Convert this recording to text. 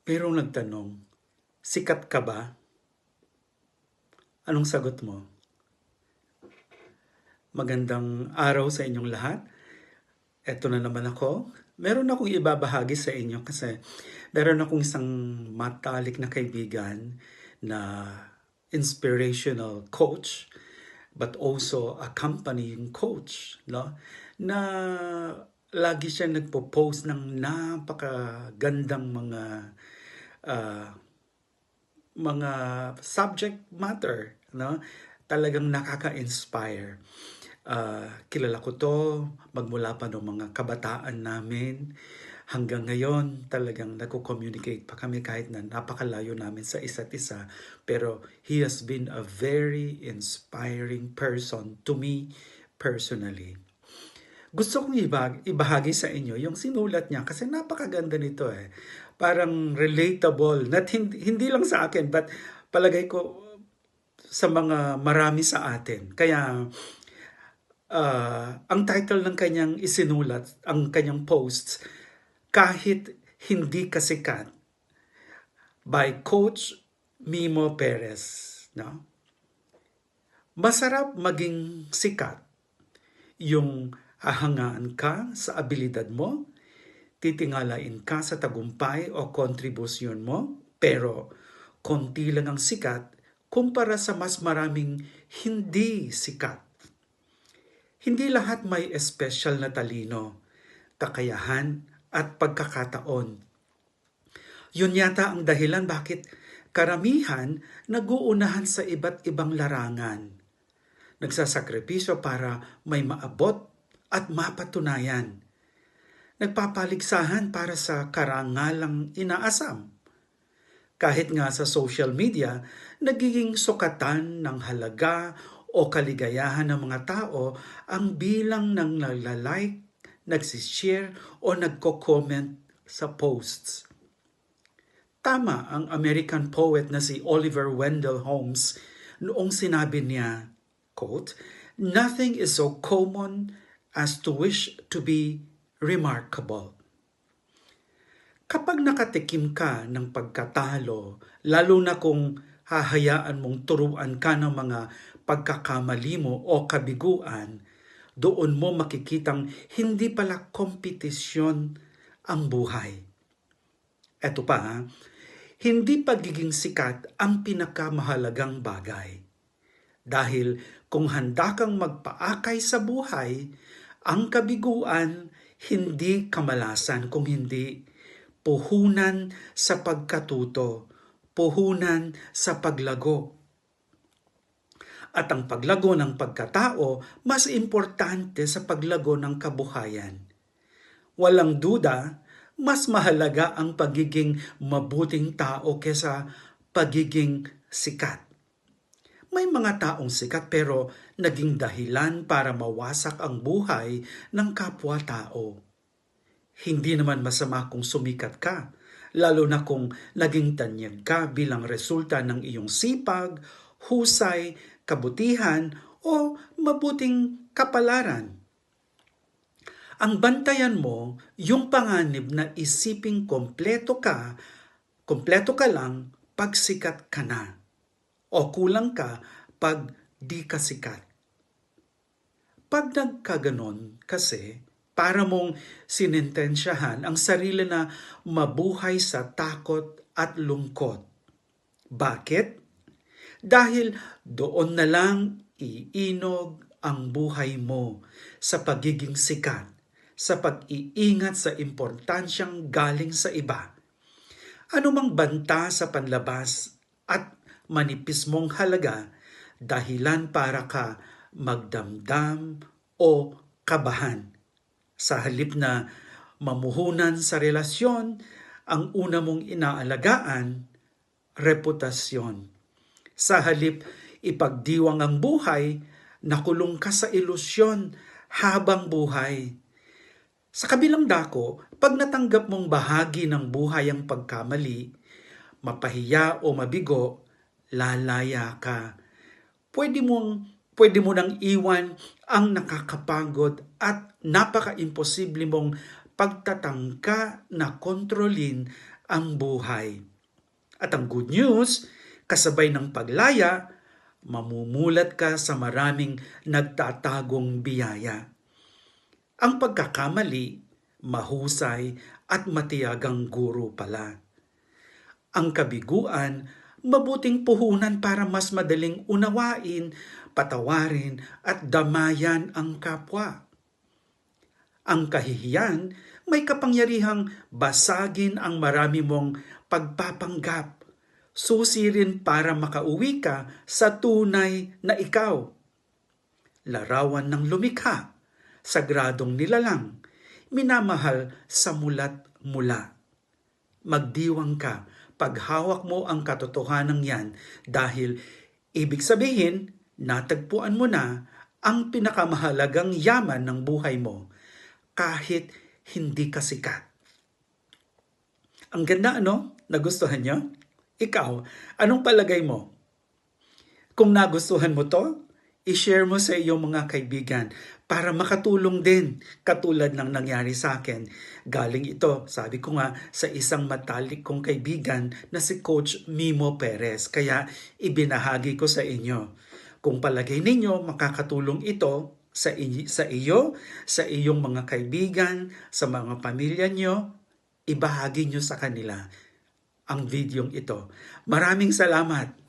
Merong nagtanong, sikat ka ba? Anong sagot mo? Magandang araw sa inyong lahat. Eto na naman ako. Meron akong ibabahagi sa inyo kasi meron akong isang matalik na kaibigan na inspirational coach but also accompanying coach, no? Na lagi siya nagpo-post ng napakagandang ah, mga subject matter, no? Talagang nakaka-inspire. Kilala ko to magmula pa noong mga kabataan namin. Hanggang ngayon, talagang nagko-communicate pa kami kahit na napakalayo namin sa isa't isa. Pero he has been a very inspiring person to me personally. Gusto kong ibahagi sa inyo yung sinulat niya kasi napakaganda nito eh. Parang relatable, hindi lang sa akin but palagay ko sa mga marami sa atin. Kaya ang title ng kanyang isinulat, ang kanyang posts, Kahit Hindi Ka Sikat by Coach Mimo Perez. No? Masarap maging sikat yung hahangaan ka sa abilidad mo, titingalain ka sa tagumpay o kontribusyon mo, pero konti lang ang sikat kumpara sa mas maraming hindi sikat. Hindi lahat may espesyal na talino, kakayahan at pagkakataon. Yun yata ang dahilan bakit karamihan nag-uunahan sa iba't ibang larangan. Nagsasakripisyo para may maabot at mapatunayan. Nagpapaligsahan para sa karangalang inaasam. Kahit nga sa social media, nagiging sukatan ng halaga o kaligayahan ng mga tao ang bilang ng nagla-like, nagsishare o nagko-comment sa posts. Tama ang American poet na si Oliver Wendell Holmes noong sinabi niya, quote, "Nothing is so common as to wish to be remarkable." Kapag nakatikim ka ng pagkatalo, lalo na kung hahayaan mong turuan ka ng mga pagkakamali mo o kabiguan, doon mo makikitang hindi pala kompetisyon ang buhay. Eto pa, hindi pagiging sikat ang pinakamahalagang bagay. Dahil kung handa kang magpaakay sa buhay, ang kabiguan hindi kamalasan kung hindi puhunan sa pagkatuto, puhunan sa paglago. At ang paglago ng pagkatao mas importante sa paglago ng kabuhayan. Walang duda, mas mahalaga ang pagiging mabuting tao kesa pagiging sikat. May mga taong sikat pero naging dahilan para mawasak ang buhay ng kapwa-tao. Hindi naman masama kung sumikat ka, lalo na kung naging tanyag ka bilang resulta ng iyong sipag, husay, kabutihan o mabuting kapalaran. Ang bantayan mo, yung panganib na isiping kompleto ka lang pag sikat ka na. O kulang ka pag di ka sikat. Pag nagkaganon kasi, para mong sinintensyahan ang sarili na mabuhay sa takot at lungkot. Bakit? Dahil doon na lang iinog ang buhay mo sa pagiging sikat, sa pag-iingat sa importansyang galing sa iba. Anumang banta sa panlabas at manipis mong halaga, dahilan para ka magdamdam o kabahan. Sa halip na mamuhunan sa relasyon, ang una mong inaalagaan, reputasyon. Sa halip ipagdiwang ang buhay, nakulong ka sa ilusyon habang buhay. Sa kabilang dako, pag natanggap mong bahagi ng buhay ang pagkamali, mapahiya o mabigo, lalaya ka. Pwede mo nang iwan ang nakakapagod at napaka-imposible mong pagtatangka na kontrolin ang buhay. At ang good news, kasabay ng paglaya, mamumulat ka sa maraming nagtatagong biyaya. Ang pagkakamali, mahusay at matiyagang guro pala. Ang kabiguan, mabuting puhunan para mas madaling unawain, patawarin at damayan ang kapwa. Ang kahihiyan, may kapangyarihang basagin ang marami mong pagpapanggap. Susi rin para makauwi ka sa tunay na ikaw. Larawan ng lumikha, sagradong nilalang, minamahal sa mulat mula. Magdiwang ka pag hawak mo ang katotohanan yan dahil ibig sabihin, natagpuan mo na ang pinakamahalagang yaman ng buhay mo kahit hindi ka sikat. Ang ganda, ano? Nagustuhan nyo? Ikaw, anong palagay mo? Kung nagustuhan mo to, i-share mo sa iyong mga kaibigan para makatulong din katulad ng nangyari sa akin. Galing ito, sabi ko nga, sa isang matalik kong kaibigan na si Coach Mimo Perez. Kaya ibinahagi ko sa inyo. Kung palagay ninyo makakatulong ito sa iyo, sa iyong mga kaibigan, sa mga pamilya nyo, ibahagi nyo sa kanila ang videong ito. Maraming salamat.